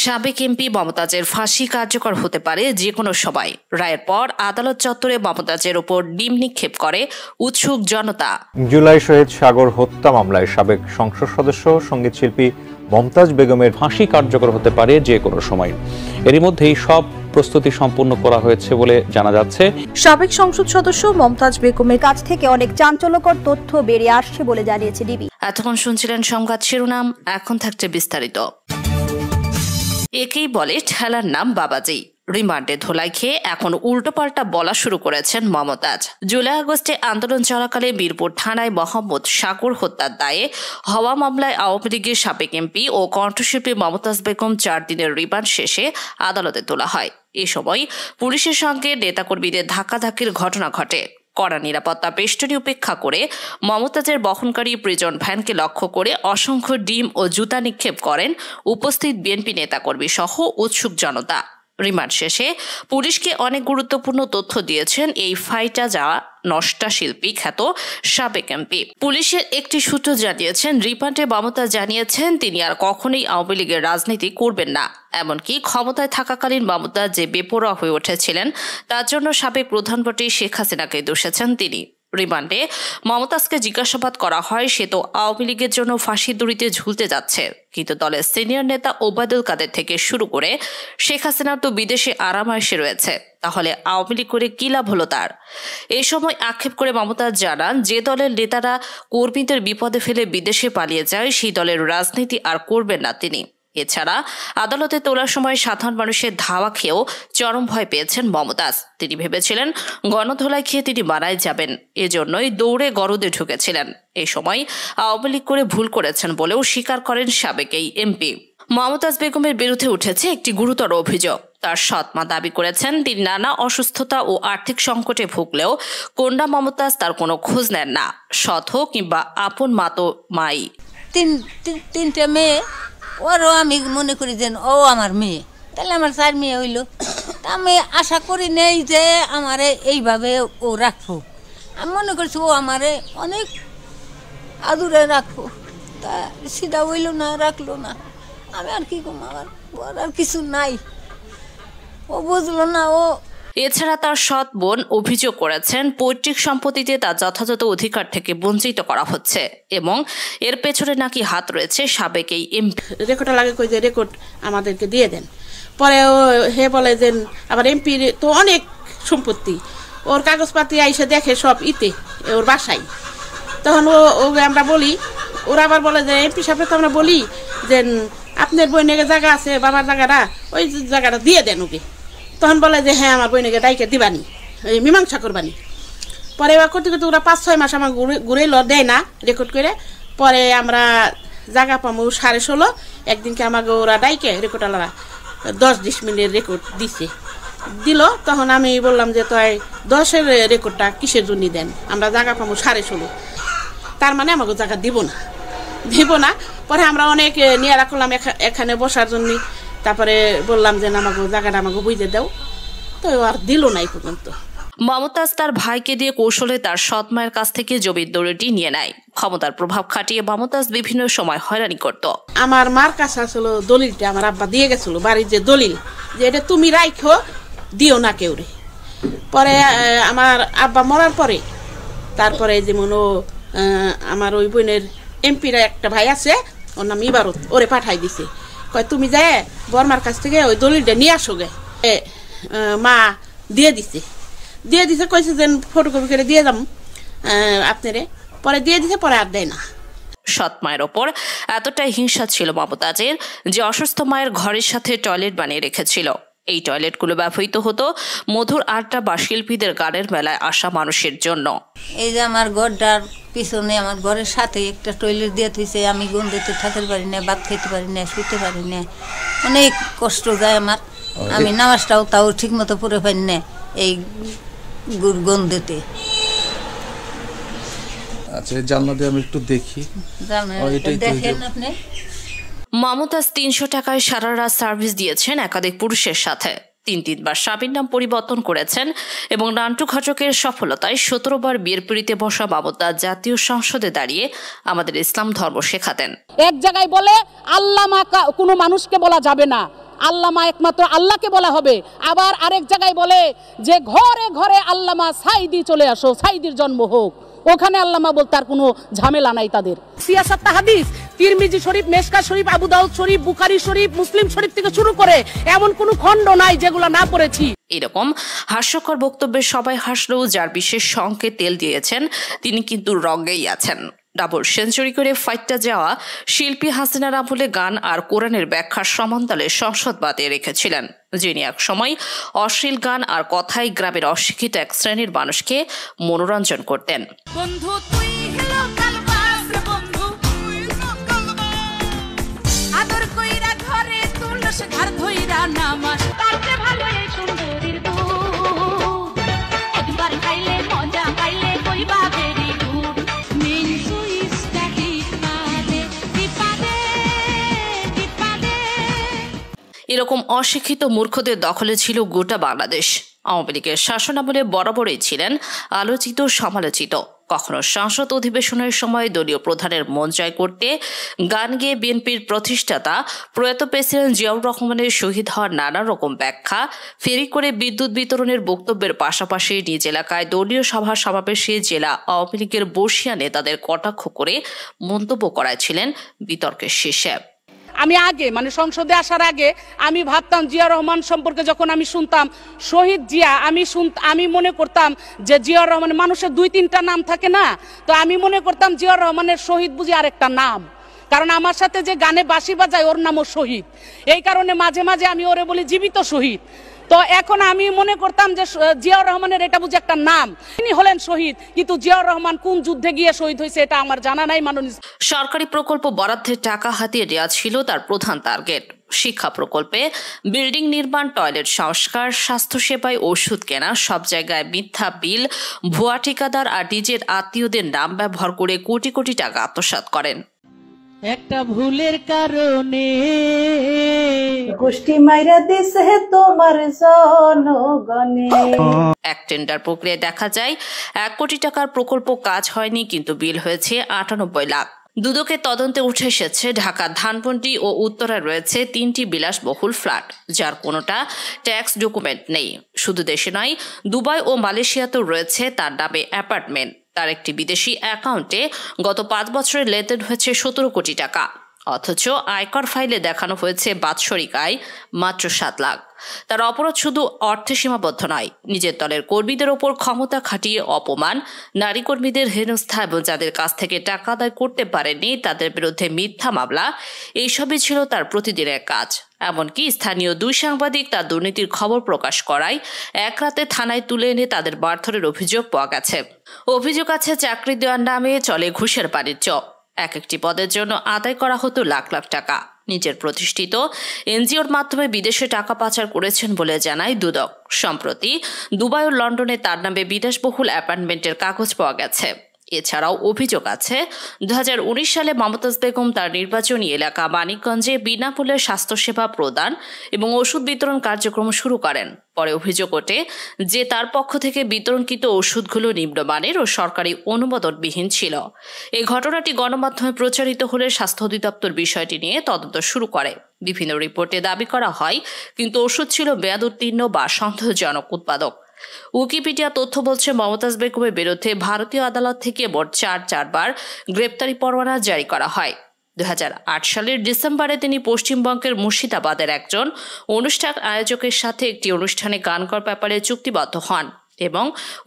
সাবেক এমপি মমতাজের ফাঁসি কার্যকর হতে পারে যে কোনো সময়। রায়ের পর আদালত চত্বরে মমতাজের উপর ডিম নিক্ষেপ করে উৎসুক জনতা। জুলাই শহীদ সাগর হত্যা মামলায় সাবেক সংসদ সদস্য সঙ্গীত শিল্পী মমতাজ বেগমের ফাঁসি কার্যকর হতে পারে যে কোনো সময়। এরই মধ্যেই সব প্রস্তুতি সম্পূর্ণ করা হয়েছে বলে জানা যাচ্ছে। সাবেক সংসদ সদস্য মমতাজ বেগমের কাছ থেকে অনেক চাঞ্চল্যকর তথ্য বেরিয়ে আসছে বলে জানিয়েছে ডিবি। এতক্ষণ শুনছিলেন সংবাদ শিরোনাম, এখন থাকছে বিস্তারিত। একেই বলে ঠেলার নাম বাবাজি। রিমান্ডে ধোলাই খেয়ে এখন উল্টোপাল্টা বলা শুরু করেছেন মমতাজ। জুলাই আগস্টে আন্দোলন চলাকালে বীরপুর থানায় মোহাম্মদ সাগর হত্যার দায়ে হওয়া মামলায় আওয়ামী লীগের সাবেক এমপি ও কণ্ঠশিল্পী মমতাজ বেগম 4 দিনের রিমান্ড শেষে আদালতে তোলা হয়। এ সময় পুলিশের সঙ্গে নেতাকর্মীদের ধাক্কাধাক্কির ঘটনা ঘটে। কড়া নিরাপত্তা বেষ্টনী উপেক্ষা করে মমতাজের বহনকারী প্রিজন ভ্যানকে লক্ষ্য করে অসংখ্য ডিম ও জুতা নিক্ষেপ করেন উপস্থিত বিএনপি নেতাকর্মী সহ উৎসুক জনতা। রিমান্ড শেষে পুলিশকে অনেক গুরুত্বপূর্ণ তথ্য দিয়েছেন এই ফাইটা যাওয়া নষ্টা শিল্পী খ্যাত সাবেক এমপি। পুলিশের একটি সূত্র জানিয়েছেন, রিমান্ডে মমতাজ জানিয়েছেন তিনি আর কখনোই আওয়ামী লীগের রাজনীতি করবেন না। এমনকি ক্ষমতায় থাকাকালীন মমতাজ যে বেপরোয়া হয়ে উঠেছিলেন তার জন্য সাবেক প্রধানমন্ত্রী শেখ হাসিনাকে দোষেছেন তিনি। রিমান্ডে মমতাজকে জিজ্ঞাসাবাদ করা হয়, সে তো আওয়ামী লীগের জন্য ফাঁসির দড়িতে ঝুলতে যাচ্ছে, কিন্তু দলের সিনিয়র নেতা ওবায়দুল কাদের থেকে শুরু করে শেখ হাসিনা তো বিদেশে আরামায়েশে রয়েছে, তাহলে আওয়ামী লীগ করে কি লাভ হলো তার? এই সময় আক্ষেপ করে মমতাজ জানান, যে দলের নেতারা কর্মীদের বিপদে ফেলে বিদেশে পালিয়ে যায় সেই দলের রাজনীতি আর করবেন না তিনি। এছাড়া আদালতে তোলার সময় সাধারণ মানুষের ধাওয়া খেয়েও চরম ভয় পেয়েছেন মমতাজ। তিনি ভেবেছিলেন গণধোলাই খেয়ে তিনি মারাই যাবেন, এজন্যই দৌড়ে গরদে ঢুকেছিলেন। এই সময় আওয়ামী লীগ করে ভুল করেছেন বলেও স্বীকার করেন সাবেক এই এমপি। মমতাজ বেগমের বিরুদ্ধে উঠেছে একটি গুরুতর অভিযোগ। তার সৎ মা দাবি করেছেন তিনি নানা অসুস্থতা ও আর্থিক সংকটে ভুগলেও কন্যা মমতাজ তার কোনো খোঁজ নেন না। সৎ হোক কিংবা আপন মা তো মাই। তিনটে মেয়ে, ওরও আমি মনে করি যে ও আমার মেয়ে, তাহলে আমার 4 মেয়ে হইল। তা আমি আশা করি নেই যে আমারে এইভাবে ও রাখবো। আমি মনে করছি ও আমারে অনেক আদুরে রাখবো, তা সেটা হইল না, রাখলো না। আমি আর কি করবো, আমার আর কিছু নাই, ও বুঝলো না। এছাড়া তার সৎ বোন অভিযোগ করেছেন পৈতৃক সম্পত্তিতে তার যথাযথ অধিকার থেকে বঞ্চিত করা হচ্ছে এবং এর পেছনে নাকি হাত রয়েছে সাবেক এই এমপি। রেকর্ডটা লাগে কই যে রেকর্ড আমাদেরকে দিয়ে দেন। পরে হে বলে যে আবার এমপির তো অনেক সম্পত্তি, ওর কাগজপাতি আইসে দেখে সব ওর বাসায়। তখন ও আমরা বলি, ওরা আবার বলে যে এমপি সাহেব তো আমরা বলি যে আপনার বইনের জায়গা আছে, বাবার জায়গাটা, ওই জায়গাটা দিয়ে দেন ওকে। তখন বলে যে হ্যাঁ আমার বইনাকে ডাইকে দিবানি, মীমাংসা করবানি। পরে এবার করতে করতে ওরা 5-6 মাস আমার ঘুরে দেয় না রেকর্ড করে। পরে আমরা জায়গা পাবো 16.5, একদিনকে আমাকে ওরা ডাইকে রেকর্ডওয়ালারা 10-20 মিনিটের রেকর্ড দিল। তখন আমি বললাম যে তো 10-এর রেকর্ডটা কিসের জন্য দেন, আমরা জায়গা পাবো 16.5, তার মানে আমাকে জায়গা দিব না। পরে আমরা অনেক নিয়ে রাখলাম এখানে বসার জন্য। তারপরে বললাম যে আমাকে জায়গাটা আমাকে বুঝে দাও, তো আর দিল না এই পর্যন্ত। মমতাজ তার ভাইকে দিয়ে কৌশলে তার সৎ মায়ের কাছ থেকে জমির দড়িটি নিয়ে নেয়। ক্ষমতার প্রভাব খাটিয়ে মমতাজ বিভিন্ন সময় হয়রানি করত। আমার মার কাছে আসলে দলিলটা আমার আব্বা দিয়ে গেছিল, বাড়ির যে দলিল, যে এটা তুমি রাখো, দিও না কেউ রে। পরে আমার আব্বা মরার পরে তারপরে যেমন আমার ওই বোনের এমপির একটা ভাই আছে, ওর নাম ইবারত, ওরে পাঠাই দিছে, কয় তুমি যায় বর্মার কাছ থেকে ওই দলিলটা নিয়ে আসো গে। মা দিয়ে দিছে কইছে যে ফটোকপি করে দিয়ে যাম আপনারে। পরে দিয়ে দিছে, পরে আর দেয় না। সৎ মায়ের ওপর এতটাই হিংসা ছিল মমতাজের যে অসুস্থ মায়ের ঘরের সাথে টয়লেট বানিয়ে রেখেছিল। এই টয়লেটগুলো ব্যবহৃত হতো মধুর আড্ডা বা শিল্পীদের গানের মেলায় আসা মানুষের জন্য। এই যে আমার ঘরটার পিছনে আমার ঘরের সাথে একটা টয়লেট দিয়ে থইছে, আমি গন্ধেতে থাকতে পারি না, ভাত খেতে পারি না, শুতে পারি না, অনেক কষ্ট যায় আমার। আমি নামাজটাও তাও ঠিক মতো পড়ে পারি না এই গন্ধেতে। আচ্ছা, জানলাতে আমি একটু দেখি, দেখেন আপনি। মমতাজ 300 টাকায় সারা রাত সার্ভিস দিয়েছেন একাধিক পুরুষের সাথে। 3 বার স্বামীর নাম পরিবর্তন করেছেন এবং নান্টু ঘটকের সফলতায় 17 বার বিয়ের পিড়িতে বসা মমতাজ জাতীয় সংসদে দাঁড়িয়ে আমাদের ইসলাম ধর্ম শেখাতেন। এক জায়গায় বলে আল্লাহ কোনো মানুষকে বলা যাবে না, আল্লামা একমাত্র আল্লাহকে বলা হবে। আবার আরেক জায়গায় বলে যে ঘরে ঘরে আল্লামা সাইদি চলে আসো, সাইদির জন্ম হোক। ওখানে আল্লামা বলতে আর কোনো ঝামেলা নাই তাদের। সিয়াসাত হাদিস, তিরমিজি শরীফ, মেশকা শরীফ, আবু দাউদ শরীফ, বুখারী শরীফ, মুসলিম শরীফ থেকে শুরু করে এমন কোনো খণ্ড নাই যেগুলো না পড়েছি। এরকম হাস্যকর বক্তব্যে সবাই হাসলেও যার বিশেষ শঙ্কে তেল দিয়েছেন তিনি কিন্তু রঙেই আছেন। ডাবল সেঞ্চুরি করে ফাইটটা যাওয়া শিল্পী হাসিনার আমলে গান আর কোরআনের ব্যাখ্যার সমান্তরালে সংসদ বাতিয়ে রেখেছিলেন, যিনি এক সময় অশ্লীল গান আর কথায় গ্রামের অশিক্ষিত এক শ্রেণীর মানুষকে মনোরঞ্জন করতেন। বন্ধু তুই হলো কালবাস রে বন্ধু, আদর কইরা ঘরে তুলস ঘর ধইরা নামাস, তারতে ভালো এই সুন্দরীর দুধ, একবার খাইলে মজা পাইলে কইবা ভেরি গুড, মেন সুইচটা টিপাদে টিপাদে টিপাদে। এরকম অশিক্ষিত মূর্খদের দখলে ছিল গোটা বাংলাদেশ। আওয়ামী লীগের শাসনামলে বরাবরই ছিলেন আলোচিত সমালোচিত। কখনো সংসদ অধিবেশনের সময় দলীয় প্রধানের মন জয় করতে গান গেয়ে বিএনপির প্রতিষ্ঠাতা প্রয়াত প্রেসিডেন্ট জিয়াউর রহমানের শহীদ হওয়ার নানা রকম ব্যাখ্যা, ফেরি করে বিদ্যুৎ বিতরণের বক্তব্যের পাশাপাশি নিজ এলাকায় দলীয় সভা সমাবেশে জেলা আওয়ামী লীগের বর্ষিয়া নেতাদের কটাক্ষ করে মন্তব্য করাইছিলেন বিতর্কের শীর্ষে। আমি আগে মানে সংসদে আসার আগে আমি ভাবতাম জিয়া রহমান সম্পর্কে যখন আমি শুনতাম শহীদ জিয়া, আমি মনে করতাম যে জিয়াউর রহমানের মানুষের 2-3টা নাম থাকে না, তো আমি মনে করতাম জিয়াউর রহমানের শহীদ বুঝি আরেকটা নাম, কারণ আমার সাথে যে গানে বাঁশি বাজায় ওর নামও শহীদ। এই কারণে মাঝে মাঝে আমি ওরে বলি জীবিত শহীদ। তো এখন আমি মনে করতাম যে জিয়াউর রহমানের এটা বুঝি একটা নাম, তিনি হলেন শহীদ, কিন্তু জিয়াউর রহমান কোন যুদ্ধে গিয়ে শহীদ হয়েছে এটা আমার জানা নাই। সরকারি প্রকল্প বরাদ্দের টাকা হাতিয়ে দেওয়া ছিল তার প্রধান টার্গেট। শিক্ষা প্রকল্পে বিল্ডিং নির্মাণ, টয়লেট সংস্কার, স্বাস্থ্যসেবায় ওষুধ কেনা, সব জায়গায় মিথ্যা বিল, ভুয়া ঠিকাদার আর নিজের আত্মীয়দের নাম ব্যবহার করে কোটি কোটি টাকা আত্মসাৎ করেন। একটা ভুলের কারণে গোষ্ঠী মাইরা দিছে তোমার জনগণে। এক টেন্ডার প্রক্রিয়ায় দেখা যায় 1 কোটি টাকার প্রকল্প কাজ হয়নি, কিন্তু বিল হয়েছে 98 লাখ। দুদকের তদন্তে উঠে এসেছে ঢাকার ধানমন্ডি ও উত্তরায় রয়েছে 3টি বিলাসবহুল ফ্ল্যাট, যার কোনোটা ট্যাক্স ডকুমেন্ট নেই। শুধু দেশে নয়, দুবাই ও মালয়েশিয়াতেও রয়েছে তার নামে অ্যাপার্টমেন্ট। তার একটি বিদেশি অ্যাকাউন্টে গত 5 বছরে লেনদেন হয়েছে 17 কোটি টাকা, অথচ আয়কর ফাইলে দেখানো হয়েছে বাৎসরিক আয় মাত্র 7 লাখ। তার অপরাধ শুধু অর্থে সীমাবদ্ধ নয়, নিজের দলের কর্মীদের ওপর ক্ষমতা খাটিয়ে অপমান, নারী কর্মীদের হেনস্থা এবং যাদের কাছ থেকে টাকা আদায় করতে পারেননি তাদের বিরুদ্ধে মিথ্যা মামলা, এইসবই ছিল তার প্রতিদিনের কাজ। এমনকি স্থানীয় 2 সাংবাদিক তার দুর্নীতির খবর প্রকাশ করায় এক রাতে থানায় তুলে এনে তাদের মারধরের অভিযোগ পাওয়া গেছে। অভিযোগ আছে চাকরি দেওয়ার নামে চলে ঘুষের বাণিজ্য। এক একটি পদের জন্য আদায় করা হতো লাখ লাখ টাকা। নিজের প্রতিষ্ঠিত এনজিওর মাধ্যমে বিদেশে টাকা পাচার করেছেন বলে জানায় দুদক। সম্প্রতি দুবাই ও লন্ডনে তার নামে বিলাসবহুল অ্যাপার্টমেন্টের কাগজ পাওয়া গেছে। এছাড়াও অভিযোগ আছে 2019 সালে মমতাজ বেগম তার নির্বাচনী এলাকা মানিকগঞ্জে বিনামূল্যে স্বাস্থ্যসেবা প্রদান এবং ওষুধ বিতরণ কার্যক্রম শুরু করেন। পরে অভিযোগ ওঠে যে তার পক্ষ থেকে বিতরণকৃত ওষুধগুলো নিম্নমানের ও সরকারি অনুমোদনবিহীন ছিল। এই ঘটনাটি গণমাধ্যমে প্রচারিত হলে স্বাস্থ্য অধিদপ্তর বিষয়টি নিয়ে তদন্ত শুরু করে। বিভিন্ন রিপোর্টে দাবি করা হয় কিন্তু ওষুধ ছিল মেয়াদ উত্তীর্ণ বা সন্দেহজনক উৎপাদক। উইকিপিডিয়া তথ্য বলছে মমতাজ বেগমের বিরুদ্ধে ভারতীয় আদালত থেকে মোট 4বার গ্রেপ্তারি পরোয়ানা জারি করা হয়। 2008 সালের ডিসেম্বরে তিনি পশ্চিমবঙ্গের মুর্শিদাবাদের একজন অনুষ্ঠান আয়োজকের সাথে একটি অনুষ্ঠানে গান করার ব্যাপারে চুক্তিবদ্ধ হন এবং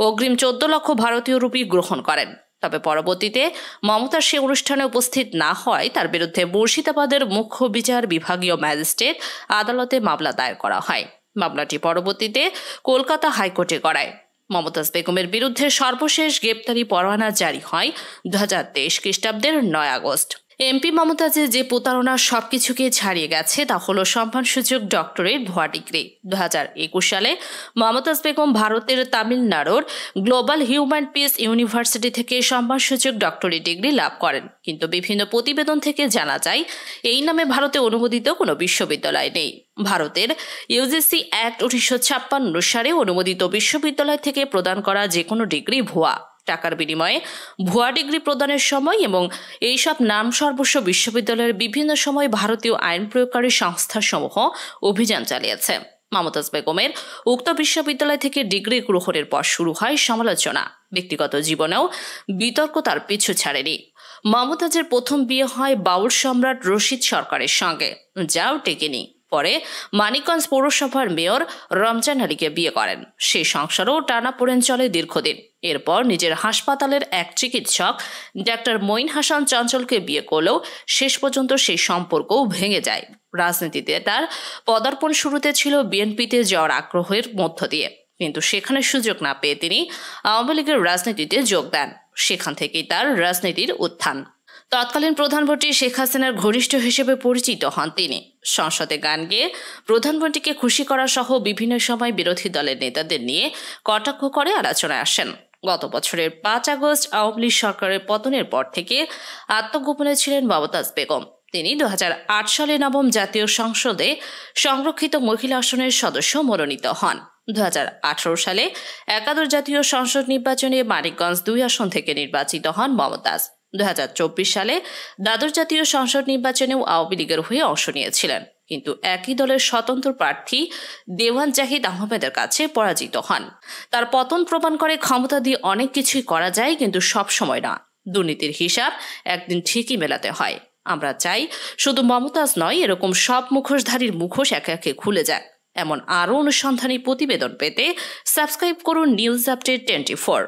অগ্রিম 14 লক্ষ ভারতীয় রুপি গ্রহণ করেন। তবে পরবর্তীতে মমতা সে অনুষ্ঠানে উপস্থিত না হওয়ায় তার বিরুদ্ধে মুর্শিদাবাদের মুখ্য বিচার বিভাগীয় ম্যাজিস্ট্রেট আদালতে মামলা দায়ের করা হয়। মামলাটি পরবর্তীতে কলকাতা হাইকোর্টে করায়। মমতাজ বেগমের বিরুদ্ধে সর্বশেষ গ্রেপ্তারি পরোয়ানা জারি হয় 2023 খ্রিস্টাব্দের 9 আগস্ট। এমপি মমতাজের যে প্রতারণা সবকিছুকে ছাড়িয়ে গেছে তা হলো সম্মানসূচক ডক্টরেট ভুয়া ডিগ্রি। 2021 সালে মমতাজ বেগম ভারতের তামিলনাড়ুর গ্লোবাল হিউম্যান পিস ইউনিভার্সিটি থেকে সম্মানসূচক ডক্টরেট ডিগ্রি লাভ করেন, কিন্তু বিভিন্ন প্রতিবেদন থেকে জানা যায় এই নামে ভারতে অনুমোদিত কোনো বিশ্ববিদ্যালয় নেই। ভারতের ইউজিসি অ্যাক্ট 1956 অনুসারে অনুমোদিত বিশ্ববিদ্যালয় থেকে প্রদান করা যে কোনো ডিগ্রি ভুয়া। টাকার বিনিময়ে ভুয়া ডিগ্রি প্রদানের সময় এবং এইসব নাম সর্বস্ব বিশ্ববিদ্যালয়ের বিভিন্ন সময় ভারতীয় আইন প্রয়োগকারী সংস্থাসমূহ অভিযান চালিয়েছে। মমতাজ বেগমের উক্ত বিশ্ববিদ্যালয় থেকে ডিগ্রি গ্রহণের পর শুরু হয় সমালোচনা। ব্যক্তিগত জীবনেও বিতর্ক তার পিছু ছাড়েনি। মমতাজের প্রথম বিয়ে হয় বাউল সম্রাট রশিদ সরকারের সঙ্গে, যাও টেকেনি। পরে মানিকগঞ্জ পৌরসভার মেয়র রমজান আলীকে বিয়ে করেন। সেই সংসারও টানাপোড়েন চলে দীর্ঘদিন। এরপর নিজের হাসপাতালের এক চিকিৎসক ডাক্তার মঈন হাসান চঞ্চলকে বিয়ে করলেও শেষ পর্যন্ত সেই সম্পর্কও ভেঙে যায়। রাজনীতিতে তার পদার্পণ শুরুতে ছিল বিএনপিতে যাওয়ার আগ্রহের মধ্য দিয়ে, কিন্তু সেখানে সুযোগ না পেয়ে তিনি আওয়ামী লীগের রাজনীতিতে যোগ দেন। সেখান থেকেই তার রাজনীতির উত্থান। তৎকালীন প্রধানমন্ত্রী শেখ হাসিনার ঘনিষ্ঠ হিসেবে পরিচিত হন তিনি। সংসদে গান গেয়ে প্রধানমন্ত্রীকে খুশি করা সহ বিভিন্ন সময় বিরোধী দলের নেতাদের নিয়ে কটাক্ষ করে আলোচনায় আসেন। গত বছরের 5 আগস্ট আওয়ামী লীগ সরকারের পতনের পর থেকে আত্মগোপনে ছিলেন মমতাজ বেগম। তিনি 2008 সালে নবম জাতীয় সংসদে সংরক্ষিত মহিলা আসনের সদস্য মনোনীত হন। 2018 সালে একাদশ জাতীয় সংসদ নির্বাচনে মানিকগঞ্জ 2 আসন থেকে নির্বাচিত হন মমতাজ। 2024 সালে দ্বাদশ জাতীয় সংসদ নির্বাচনেও আওয়ামী লীগের হয়ে অংশ নিয়েছিলেন, কিন্তু একই দলের স্বতন্ত্র প্রার্থী দেওয়ান জাহিদ আহমেদের কাছে পরাজিত হন। তার পতন প্রমাণ করে ক্ষমতা দিয়ে অনেক কিছুই করা যায়, কিন্তু সব সময় না। দুর্নীতির হিসাব একদিন ঠিকই মেলাতে হয়। আমরা চাই শুধু মমতাজ নয়, এরকম সব মুখোশধারীর মুখোশ একে একে খুলে যায়। এমন আরও অনুসন্ধানী প্রতিবেদন পেতে সাবস্ক্রাইব করুন নিউজ আপডেট 24।